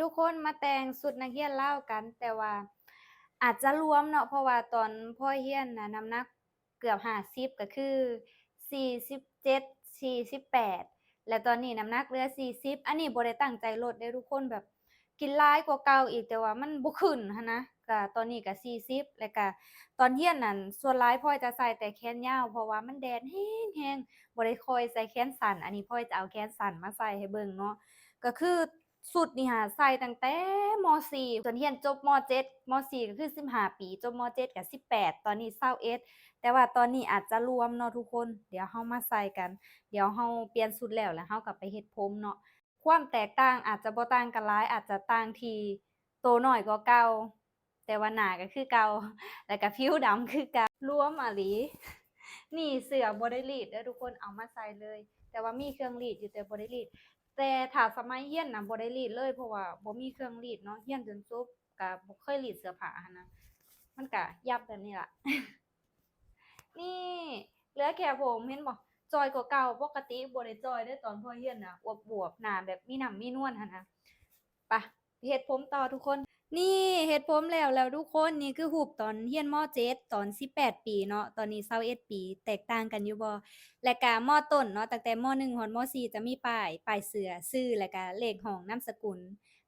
ทุกคนมาแต่งสุดนักเรียนลาวกัน แต่ว่าอาจจะรวมเนาะเพราะว่าตอนพ่อเรียนน่ะน้ำหนักเกือบ50ก็คือ47 48แล้วตอนนี้น้ำหนักเหลือ40อันนี้บ่ได้ตั้งใจลดเด้อทุกคนแบบกินหลายกว่าเก่าอีกแต่ว่ามันบ่ขึ้นหั้นนะก็ตอนนี้ก็40แล้วก็ตอนเรียนนั่นส่วนหลายพลอยจะใส่แต่แขนยาวเพราะว่ามันแดดแรงๆบ่ได้ค่อยใส่แขนสั้นอันนี้พลอยจะเอาแขนสั้นมาใส่ให้เบิ่งเนาะ ก็คือสุดนี่ค่ะใส่ตั้งแต่ม4จนเรียนจบม7ม4ก็คือ15ปีจบม7ก็18ตอนนี้21แต่ว่าตอนนี้อาจจะรวมเนาะทุกคนเดี๋ยวเรามาใส่กันเดี๋ยวเราเปลี่ยนชุดแล้วเราก็ไปเฮ็ดผมเนาะความแตกต่างอาจจะบ่ต่างกันหลายอาจจะต่างที่โตน้อยกว่าเก่าแต่ว่าหน้าก็คือเก่าแล้วก็ผิวดำคือเก่ารวมอะหลีนี่เสื้อบ่ได้รีดเด้อทุกคนเอามาใส่เลยแต่ว่ามีเครื่องรีดอยู่แต่บ่ได้รีด แต่ถ้าสมัยเรียนน่ะบ่ได้รีดเลยเพราะว่าบ่มีเครื่องรีดเนาะเรียนจนจบก็บ่เคยรีดเสื้อผ้าหั้นนะมันก็ยับแบบนี้ล่ะนี่เหลือแค่ผมเห็นบ่จอยกว่าเก่าปกติบ่ได้จอยเด้อตอนพ่อเรียนน่ะอวบๆหน้าแบบมีหน้ำมีนวลหั้นนะไปเฮ็ดผมต่อทุกคนนี่เฮ็ดผมแล้วทุกคนนี่คือรูปตอนเรียนม7ตอน18ปีเนาะตอนนี้21ปีแตกต่างกันอยู่บ่ และก็มต้นเนาะตั้งแต่ม1ฮอดม4จะมีป้ายเสื้อชื่อแล้วก็เลขห้องนามสกุล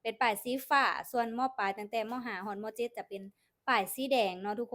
เป็นป้ายสีฟ้าส่วนมปลายตั้งแต่ม5ฮอดม7จะเป็นป้ายสีแดงเนาะทุกคน